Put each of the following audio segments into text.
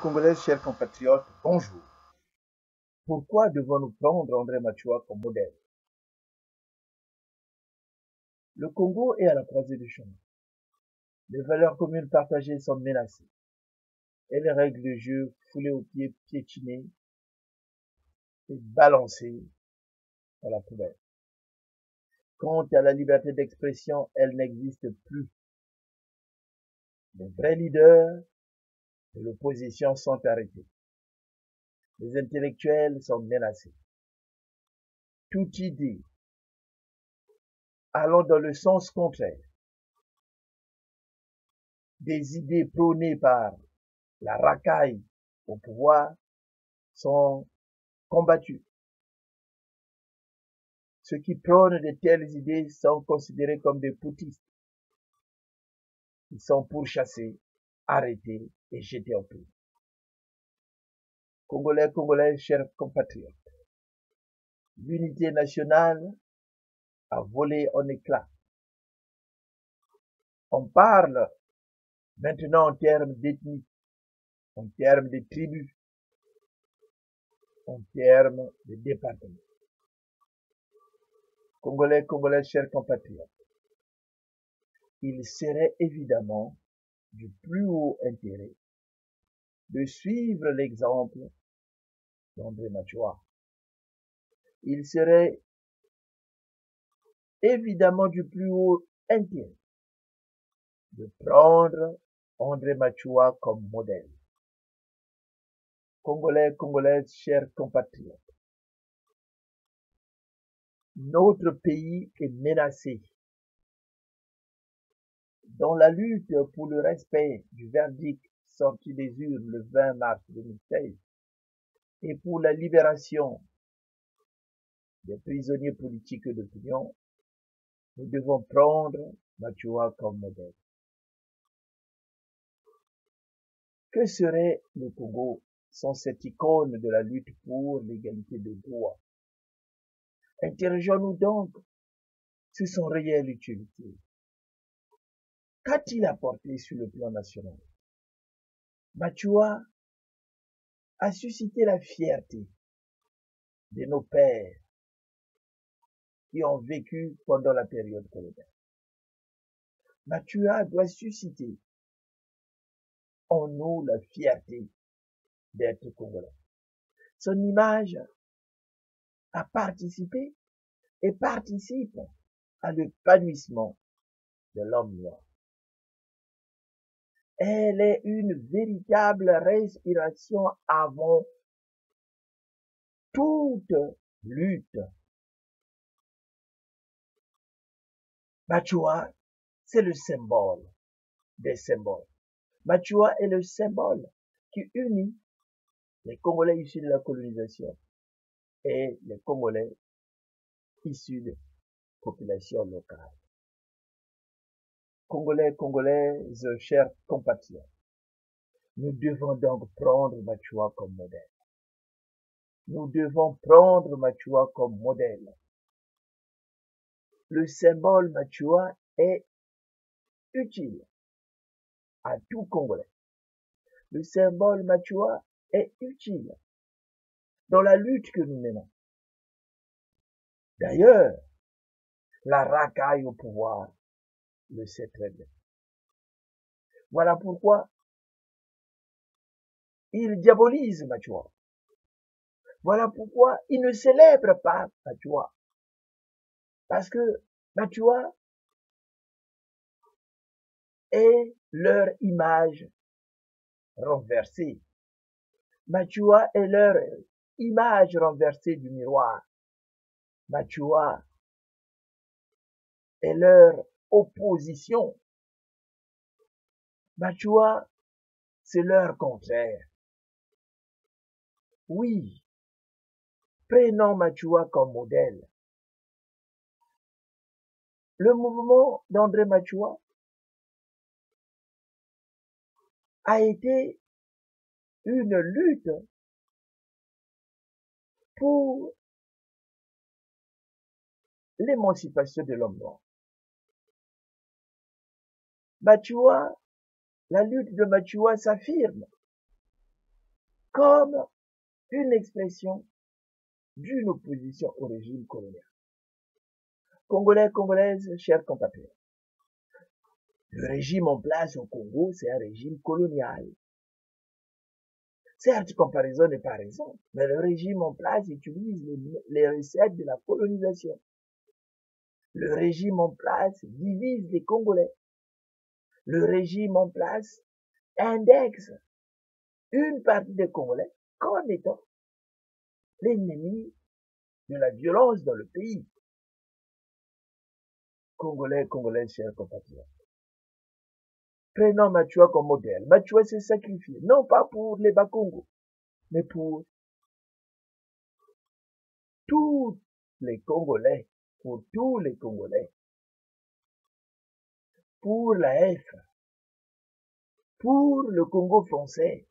Congolais, chers compatriotes, bonjour. Pourquoi devons-nous prendre André Machua comme modèle? Le Congo est à la croisée du chemin. Les valeurs communes partagées sont menacées et les règles de jeu foulées aux pieds, piétinées et balancées dans la poubelle. Quant à la liberté d'expression, elle n'existe plus. Les vrais leaders de l'opposition sont arrêtés. Les intellectuels sont menacés. Toute idée allant dans le sens contraire des idées prônées par la racaille au pouvoir sont combattus. Ceux qui prônent de telles idées sont considérés comme des poutistes. Ils sont pourchassés, arrêtés et jetés en prison. Congolais, Congolais, chers compatriotes, l'unité nationale a volé en éclats. On parle maintenant en termes d'ethnie, en termes de tribus, en termes de départements. Congolais, Congolais, chers compatriotes, il serait évidemment du plus haut intérêt de suivre l'exemple d'André Machua. Il serait évidemment du plus haut intérêt de prendre André Machua comme modèle. Congolais, Congolaises, chers compatriotes, notre pays est menacé. Dans la lutte pour le respect du verdict sorti des urnes le 20 mars 2016 et pour la libération des prisonniers politiques d'opinion, nous devons prendre Machua comme modèle. Que serait le Congo sans cette icône de la lutte pour l'égalité de droits? Interrogeons-nous donc sur son réelle utilité. Qu'a-t-il apporté sur le plan national? Machua a suscité la fierté de nos pères qui ont vécu pendant la période coloniale. Machua doit susciter en nous la fierté d'être Congolais. Son image a participé et participe à l'épanouissement de l'homme noir. Elle est une véritable respiration avant toute lutte. Machua, c'est le symbole des symboles. Machua est le symbole qui unit les Congolais issus de la colonisation et les Congolais issus de populations locales. Congolais, Congolaises, chers compatriotes, nous devons donc prendre Machua comme modèle. Nous devons prendre Machua comme modèle. Le symbole Machua est utile à tout Congolais. Le symbole Machua est utile dans la lutte que nous menons. D'ailleurs, la racaille au pouvoir le sait très bien. Voilà pourquoi il diabolise Machua. Voilà pourquoi il ne célèbre pas Machua. Parce que Machua est leur image renversée. Machua est leur image renversée du miroir. Machua est leur opposition. Machua, c'est leur contraire. Oui, prenons Machua comme modèle. Le mouvement d'André Machua a été une lutte pour l'émancipation de l'homme noir. Machua, la lutte de Machua s'affirme comme une expression d'une opposition au régime colonial. Congolais, Congolaises, chers compatriotes, le régime en place au Congo, c'est un régime colonial. Certes, comparaison n'est pas raison, mais le régime en place utilise les recettes de la colonisation. Le régime en place divise les Congolais. Le régime en place indexe une partie des Congolais comme étant l'ennemi de la violence dans le pays. Congolais, Congolais, chers compatriotes. Prenons Machua comme modèle. Machua s'est sacrifié, non pas pour les Bakongo, mais pour tous les Congolais, pour tous les Congolais, pour la F, pour le Congo français,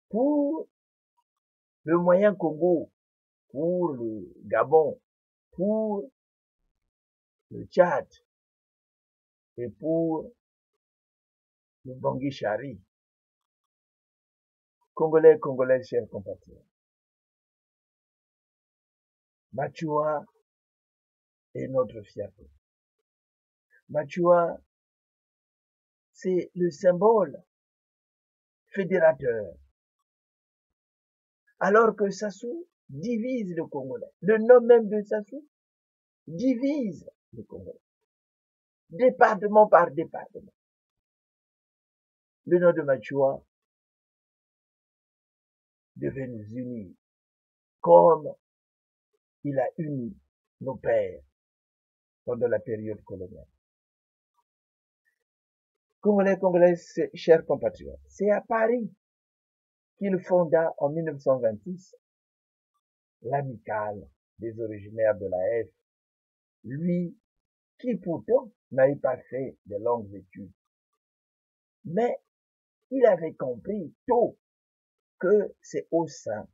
pour le moyen Congo, pour le Gabon, pour le Tchad et pour le Bangui Chari. Congolais, Congolais, chers compatriotes. Machua est notre fierté. Machua, c'est le symbole fédérateur. Alors que Sassou divise le Congolais. Le nom même de Sassou divise le Congolais. Département par département. Le nom de Machua devait nous unir comme il a uni nos pères pendant la période coloniale. Congolais, Congolais, chers compatriotes, c'est à Paris qu'il fonda en 1926 l'amicale des originaires de la F, lui qui pourtant n'avait pas fait de longues études. Mais il avait compris tôt que c'est au sein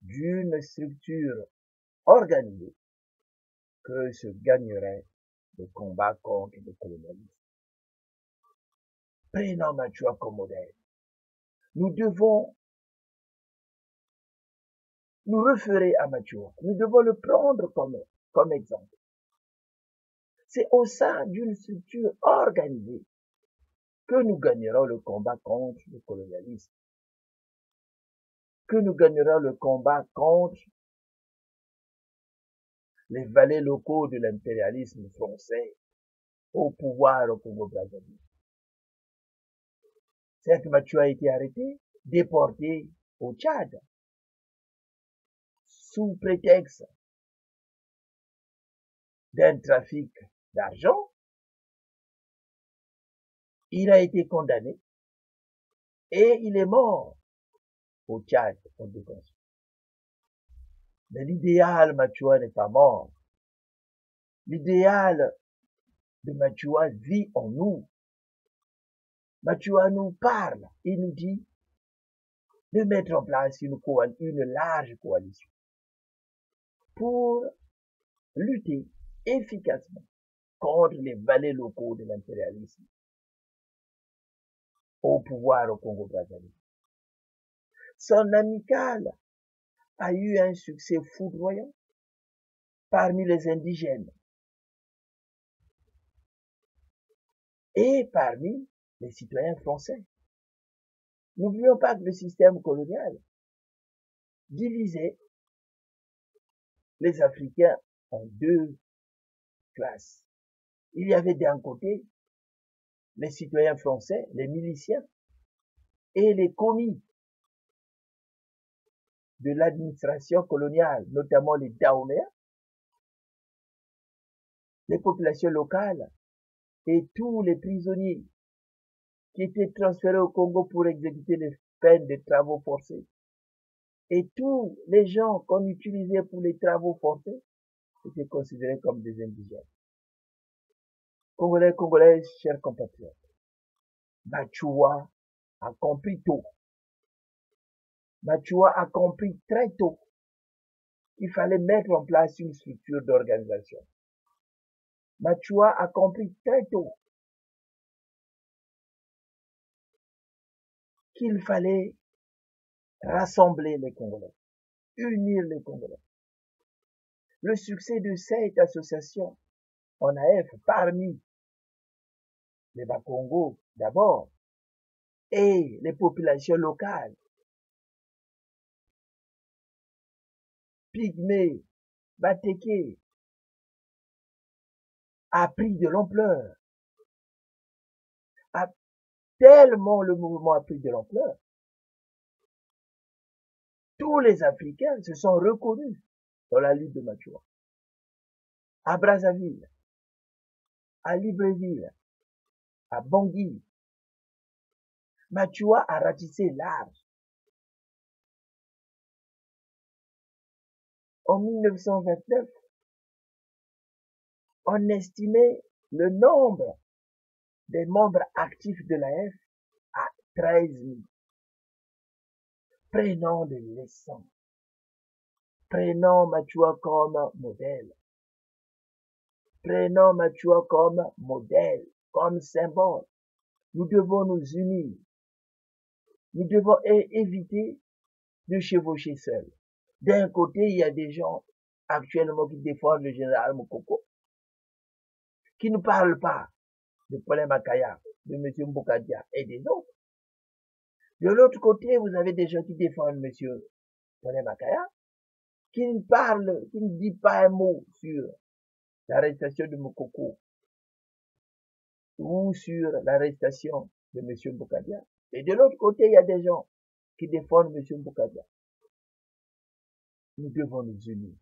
d'une structure organisée que se gagnerait le combat contre le colonialisme. Prenons Machua comme modèle. Nous devons nous référer à Machua. Nous devons le prendre comme exemple. C'est au sein d'une structure organisée que nous gagnerons le combat contre le colonialisme, que nous gagnerons le combat contre les valets locaux de l'impérialisme français au pouvoir au Congo-Brazzaville. Certes, Machua a été arrêté, déporté au Tchad, sous prétexte d'un trafic d'argent. Il a été condamné et il est mort au Tchad en détention. Mais l'idéal Machua n'est pas mort. L'idéal de Machua vit en nous. Machua nous parle et nous dit de mettre en place une large coalition pour lutter efficacement contre les valets locaux de l'impérialisme au pouvoir au Congo-Brazzaville. Son amicale a eu un succès foudroyant parmi les indigènes et parmi les citoyens français. N'oublions pas que le système colonial divisait les Africains en deux classes. Il y avait d'un côté les citoyens français, les miliciens, et les commis de l'administration coloniale, notamment les Dahoméens, les populations locales et tous les prisonniers qui étaient transférés au Congo pour exécuter les peines de travaux forcés. Et tous les gens qu'on utilisait pour les travaux forcés étaient considérés comme des indigènes. Congolais, Congolaises, chers compatriotes, Machua a compris tôt. Machua a compris très tôt qu'il fallait mettre en place une structure d'organisation. Machua a compris très tôt qu'il fallait rassembler les Congolais, unir les Congolais. Le succès de cette association en AF parmi les Bakongo d'abord et les populations locales, Pygmées, Batéké, a pris de l'ampleur. Tellement le mouvement a pris de l'ampleur, tous les Africains se sont reconnus dans la lutte de Machoua. À Brazzaville, à Libreville, à Bangui, Machoua a ratissé large. En 1929, on estimait le nombre des membres actifs de l'AF à 13 000. Prenons des leçons. Prenons Machoua comme modèle. Prenons Machoua comme modèle, comme symbole. Nous devons nous unir. Nous devons éviter de chevaucher seuls. D'un côté, il y a des gens actuellement qui défendent le général Mokoko, qui ne parlent pas de Paulin Makaya, de M. Mbokadia et des autres. De l'autre côté, vous avez des gens qui défendent M. Paulin Makaya, qui ne dit pas un mot sur l'arrestation de Mokoko ou sur l'arrestation de M. Mbokadia. Et de l'autre côté, il y a des gens qui défendent M. Mbokadia. Nous devons nous unir.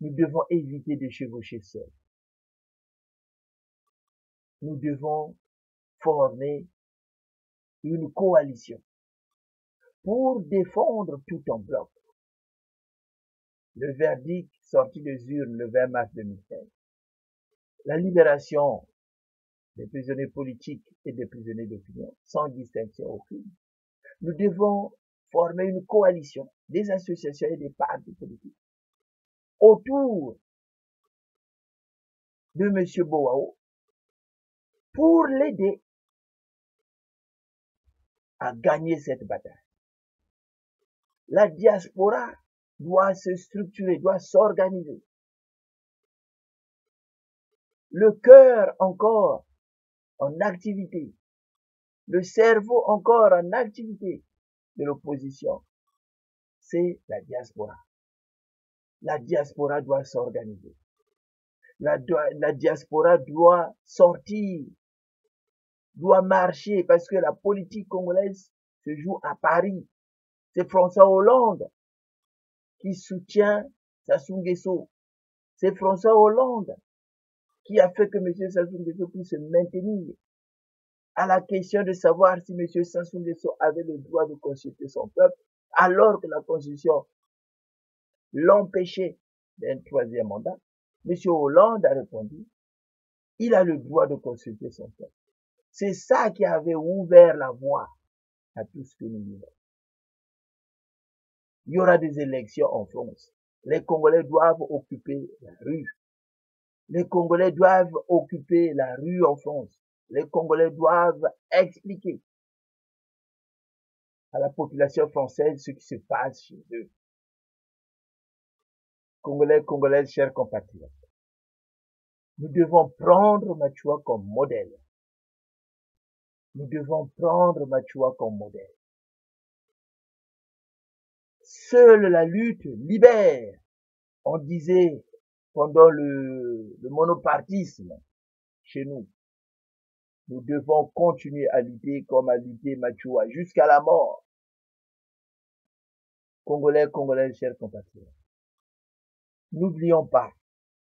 Nous devons éviter de chevaucher seuls. Nous devons former une coalition pour défendre tout en bloc le verdict sorti des urnes le 20 mars 2015, la libération des prisonniers politiques et des prisonniers d'opinion, sans distinction aucune. Nous devons former une coalition des associations et des partis politiques autour de M. Boao pour l'aider à gagner cette bataille. La diaspora doit se structurer, doit s'organiser. Le cœur encore en activité, le cerveau encore en activité de l'opposition, c'est la diaspora. La diaspora doit s'organiser. La diaspora doit sortir, doit marcher, parce que la politique congolaise se joue à Paris. C'est François Hollande qui soutient Sassou Nguesso. C'est François Hollande qui a fait que M. Sassou Nguesso puisse se maintenir. À la question de savoir si M. Sassou Nguesso avait le droit de consulter son peuple, alors que la Constitution l'empêchait d'un troisième mandat, M. Hollande a répondu, il a le droit de consulter son peuple. C'est ça qui avait ouvert la voie à tout ce que nous vivons. Il y aura des élections en France. Les Congolais doivent occuper la rue. Les Congolais doivent occuper la rue en France. Les Congolais doivent expliquer à la population française ce qui se passe chez eux. Congolais, Congolaises, chers compatriotes, nous devons prendre Machoua comme modèle. Nous devons prendre Machoua comme modèle. Seule la lutte libère. On disait pendant le monopartisme chez nous. Nous devons continuer à lutter comme a lutté Machoua jusqu'à la mort. Congolais, Congolaises, chers compatriotes. N'oublions pas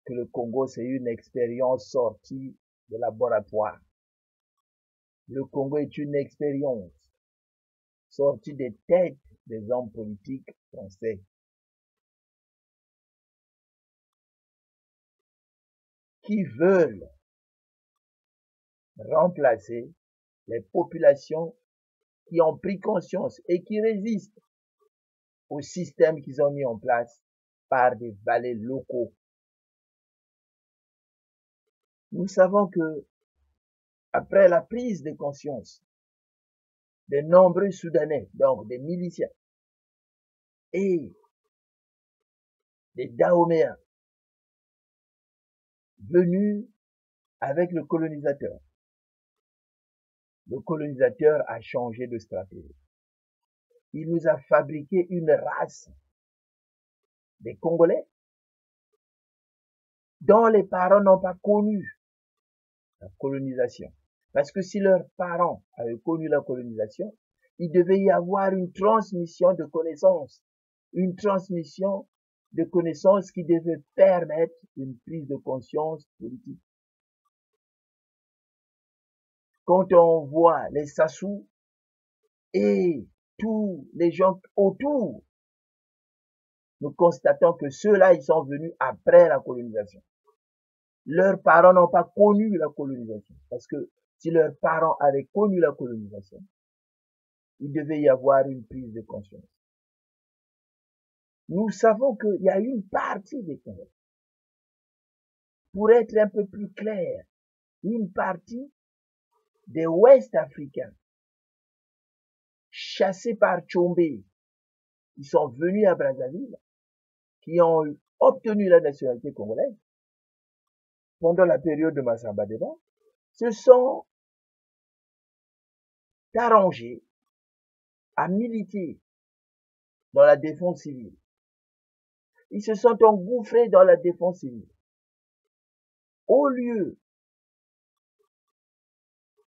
que le Congo, c'est une expérience sortie de laboratoire. Le Congo est une expérience sortie des têtes des hommes politiques français qui veulent remplacer les populations qui ont pris conscience et qui résistent au système qu'ils ont mis en place par des valets locaux. Nous savons que après la prise de conscience de nombreux Soudanais, donc des miliciens, et des Dahoméens venus avec le colonisateur. Le colonisateur a changé de stratégie. Il nous a fabriqué une race des Congolais dont les parents n'ont pas connu la colonisation. Parce que si leurs parents avaient connu la colonisation, il devait y avoir une transmission de connaissances. Une transmission de connaissances qui devait permettre une prise de conscience politique. Quand on voit les Sassou et tous les gens autour, nous constatons que ceux-là, ils sont venus après la colonisation. Leurs parents n'ont pas connu la colonisation. Parce que si leurs parents avaient connu la colonisation, il devait y avoir une prise de conscience. Nous savons qu'il y a une partie des Congolais. Pour être un peu plus clair, une partie des Ouest-Africains chassés par Tchombé, ils sont venus à Brazzaville, qui ont obtenu la nationalité congolaise pendant la période de Massamba Deba, se sont arrangés à militer dans la défense civile. Ils se sont engouffrés dans la défense civile. Au lieu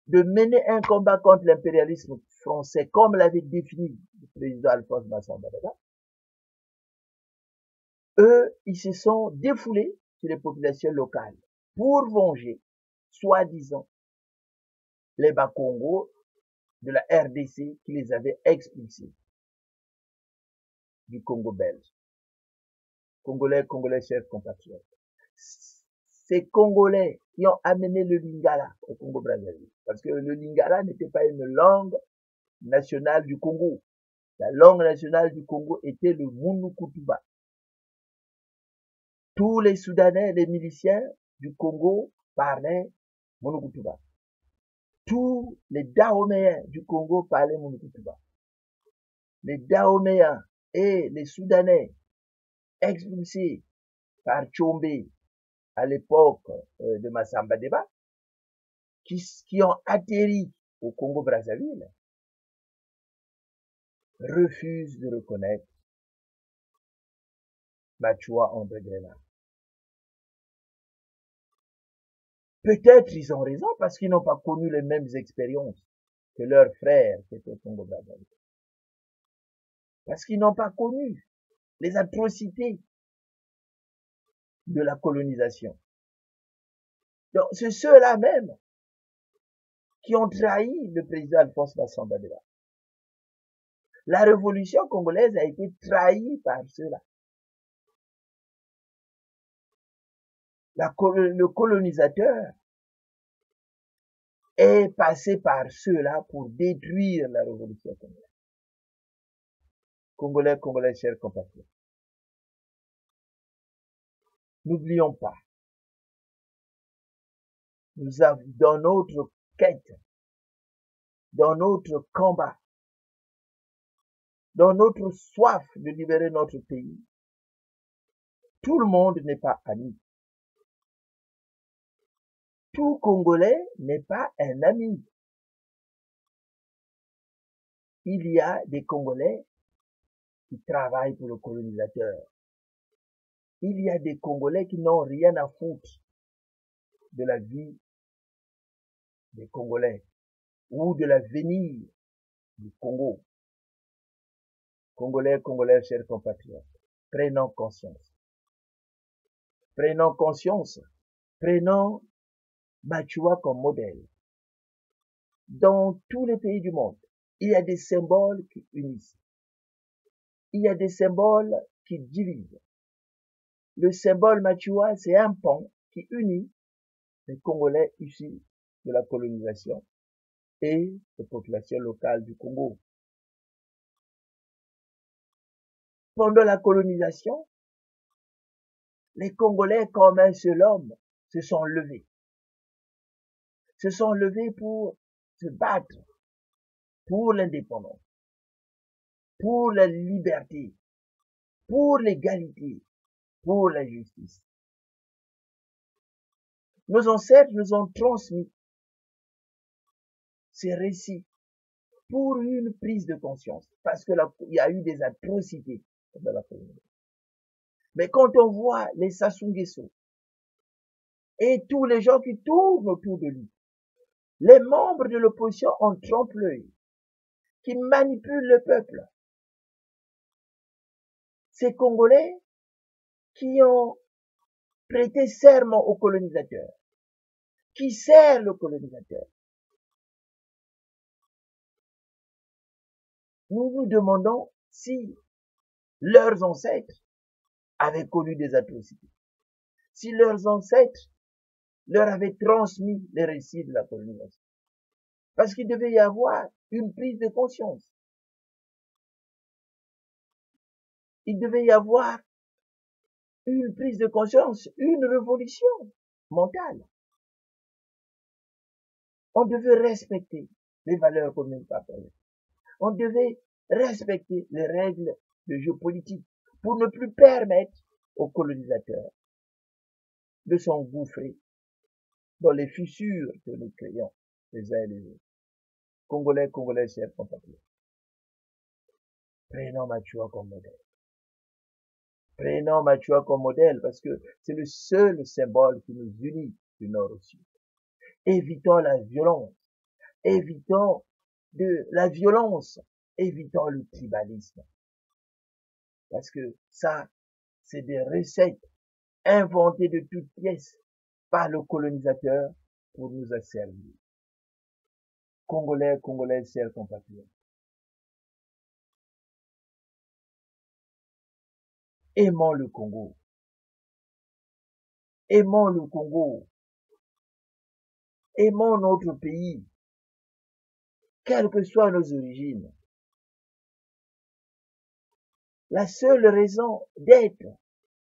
de mener un combat contre l'impérialisme français, comme l'avait défini le président Alphonse Massamba Deba, eux, ils se sont défoulés sur les populations locales pour venger, soi-disant, les Bakongo de la RDC qui les avaient expulsés du Congo belge. Congolais, chers compatriotes. Ces Congolais qui ont amené le Lingala au Congo-Brazzaville, parce que le Lingala n'était pas une langue nationale du Congo. La langue nationale du Congo était le Munu-Kutuba. Tous les Soudanais, les miliciens du Congo parlaient Munu-Kutuba. Tous les Dahoméens du Congo parlaient Munu-Kutuba. Les Dahoméens et les Soudanais expulsés par Tchombé à l'époque de Massamba Deba, qui ont atterri au Congo-Brazzaville, refusent de reconnaître Machoua André Grenard. Peut-être ils ont raison parce qu'ils n'ont pas connu les mêmes expériences que leurs frères qui étaient au Congo-Brazzaville. Parce qu'ils n'ont pas connu les atrocités de la colonisation. Donc, c'est ceux-là même qui ont trahi le président Alphonse Massamba Deba. La révolution congolaise a été trahie par ceux-là. Le colonisateur est passé par ceux-là pour détruire la révolution congolaise. Congolais, chers compatriotes. N'oublions pas, nous avons, dans notre quête, dans notre combat, dans notre soif de libérer notre pays, tout le monde n'est pas ami. Tout Congolais n'est pas un ami. Il y a des Congolais qui travaillent pour le colonisateur. Il y a des Congolais qui n'ont rien à foutre de la vie des Congolais ou de l'avenir du Congo. Congolais, chers compatriotes, prenons conscience. Prenons conscience. Prenons Machoua comme modèle. Dans tous les pays du monde, il y a des symboles qui unissent. Il y a des symboles qui divisent. Le symbole Machoua, c'est un pont qui unit les Congolais issus de la colonisation et les populations locales du Congo. Pendant la colonisation, les Congolais, comme un seul homme, se sont levés. Se sont levés pour se battre pour l'indépendance, pour la liberté, pour l'égalité, pour la justice. Nos ancêtres nous ont transmis ces récits pour une prise de conscience, parce que il y a eu des atrocités dans la communauté. Mais quand on voit les Sassou Nguesso et tous les gens qui tournent autour de lui, les membres de l'opposition en trompe-l'œil, qui manipulent le peuple, ces Congolais qui ont prêté serment au colonisateur, qui sert le colonisateur. Nous nous demandons si leurs ancêtres avaient connu des atrocités, si leurs ancêtres leur avaient transmis les récits de la colonisation. Parce qu'il devait y avoir une prise de conscience. Il devait y avoir une prise de conscience, une révolution mentale. On devait respecter les valeurs communes partagées. On devait respecter les règles de géopolitique pour ne plus permettre aux colonisateurs de s'engouffrer dans les fissures que nous créons les uns et les autres. Congolais, Congolais, chers compatriotes. Prenons Machua comme modèle. Prenons Machua comme modèle parce que c'est le seul symbole qui nous unit du nord au sud. Évitons la violence. Évitons la violence. Évitons le tribalisme. Parce que ça, c'est des recettes inventées de toutes pièces par le colonisateur pour nous asservir. Congolais, Congolais, chers compatriotes. Aimons le Congo. Aimons le Congo. Aimons notre pays, quelles que soient nos origines. La seule raison d'être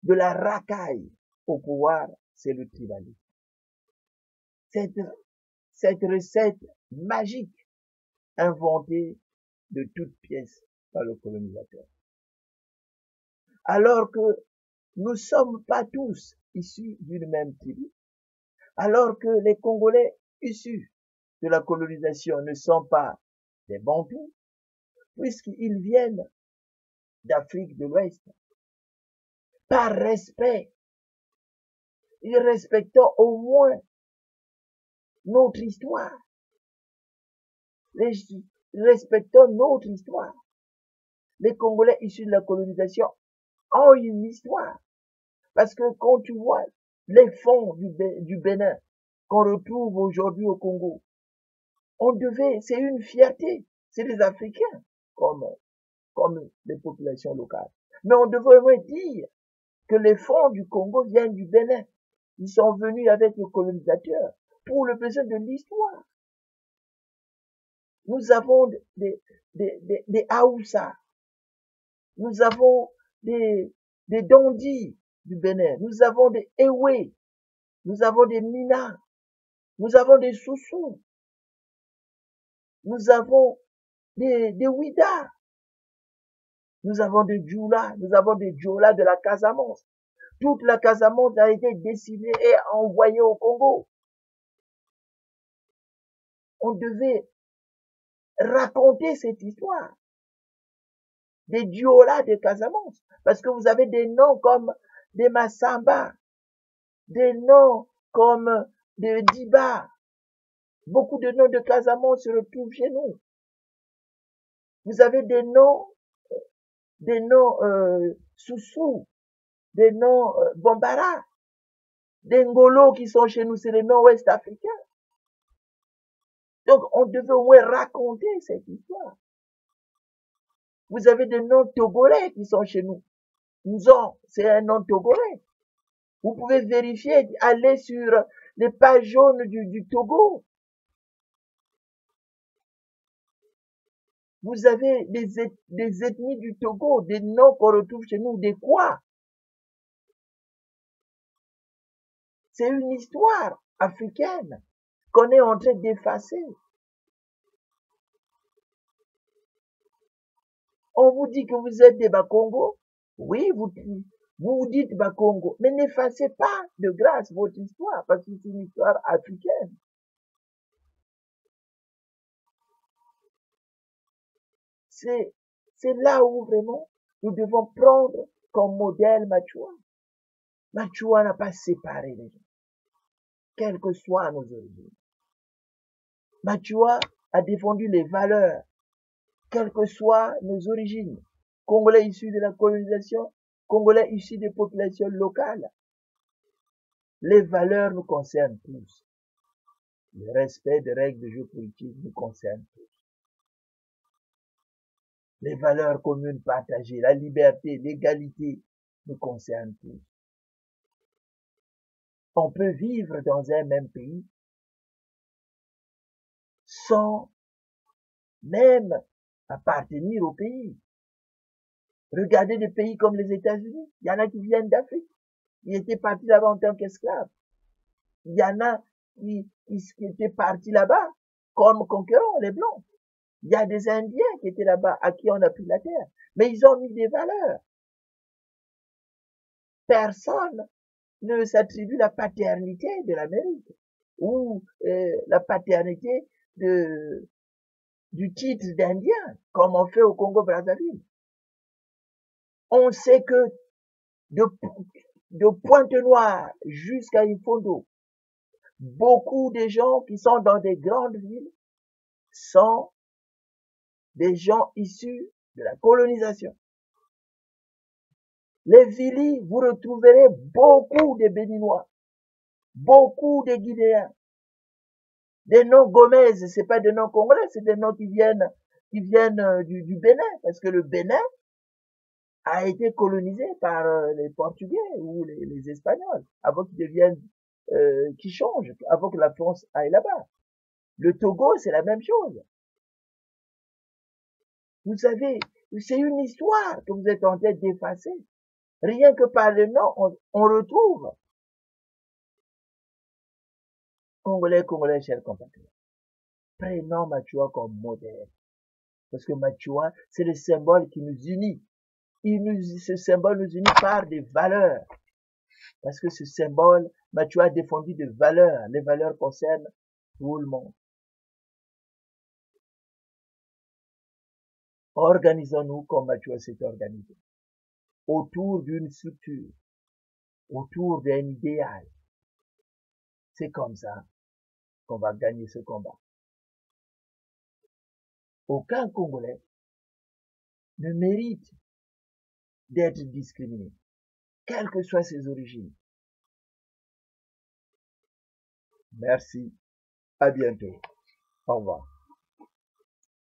de la racaille au pouvoir, c'est le tribalisme. Cette recette magique inventée de toutes pièces par le colonisateur. Alors que nous ne sommes pas tous issus d'une même tribu, alors que les Congolais issus de la colonisation ne sont pas des Bantous, puisqu'ils viennent d'Afrique de l'Ouest. Par respect, respectons au moins notre histoire. Respectons notre histoire. Les Congolais issus de la colonisation ont une histoire. Parce que quand tu vois les fonds du Bénin qu'on retrouve aujourd'hui au Congo, c'est une fierté. C'est des Africains comme les populations locales. Mais on devrait dire que les fonds du Congo viennent du Bénin. Ils sont venus avec le colonisateur pour le besoin de l'histoire. Nous avons des Haoussa. Nous avons des Dondi du Bénin. Nous avons des Ewe. Nous avons des Mina. Nous avons des Soussou. Nous avons des Ouida. Nous avons des Djoula. Nous avons des Djola de la Casamance. Toute la Casamance a été décimée et envoyée au Congo. On devait raconter cette histoire des Diola de Casamance. Parce que vous avez des noms comme des Massamba, des noms comme des Diba. Beaucoup de noms de Casamance se retrouvent chez nous. Vous avez des noms Soussou, des noms Bambara, des Ngolo qui sont chez nous, c'est les noms ouest africains. Donc, on devait au moins raconter cette histoire. Vous avez des noms togolais qui sont chez nous. Nzon, c'est un nom togolais. Vous pouvez vérifier, aller sur les pages jaunes du Togo. Vous avez des ethnies du Togo, des noms qu'on retrouve chez nous, des quoi? C'est une histoire africaine qu'on est en train d'effacer. On vous dit que vous êtes des Bakongo. Oui, vous dites Bakongo, mais n'effacez pas de grâce votre histoire, parce que c'est une histoire africaine. C'est là où vraiment nous devons prendre comme modèle Machua. Machua n'a pas séparé les gens, quelles que soient nos origines. Machua a défendu les valeurs, quelles que soient nos origines. Congolais issus de la colonisation, Congolais issus des populations locales. Les valeurs nous concernent tous. Le respect des règles de jeu politique nous concerne tous. Les valeurs communes partagées, la liberté, l'égalité nous concernent tous. On peut vivre dans un même pays sans même appartenir au pays. Regardez des pays comme les États-Unis. Il y en a qui viennent d'Afrique. Ils étaient partis là-bas en tant qu'esclaves. Il y en a qui étaient partis là-bas comme conquérants, les Blancs. Il y a des Indiens qui étaient là-bas, à qui on a pris la terre. Mais ils ont mis des valeurs. Personne ne s'attribue la paternité de l'Amérique ou la paternité du titre d'Indien, comme on fait au Congo-Brazzaville. On sait que de Pointe-Noire jusqu'à Ifondo, beaucoup de gens qui sont dans des grandes villes sont des gens issus de la colonisation. Les Vili, vous retrouverez beaucoup de Béninois, beaucoup de Guinéens. Des noms Gomez, c'est pas des noms congolais, c'est des noms qui viennent du Bénin, parce que le Bénin a été colonisé par les Portugais ou les Espagnols, avant qu'ils deviennent, qu'ils changent, avant que la France aille là-bas. Le Togo, c'est la même chose. Vous savez, c'est une histoire que vous êtes en train d'effacer. Rien que par le nom, on retrouve. Congolais, chers compatriotes. Prenons Machua comme modèle. Parce que Machua, c'est le symbole qui nous unit. Ce symbole nous unit par des valeurs. Parce que ce symbole, Machua a défendu des valeurs. Les valeurs concernent tout le monde. Organisons-nous comme Machua s'est organisé. Autour d'une structure. Autour d'un idéal. C'est comme ça qu'on va gagner ce combat. Aucun Congolais ne mérite d'être discriminé, quelles que soient ses origines. Merci, à bientôt, au revoir.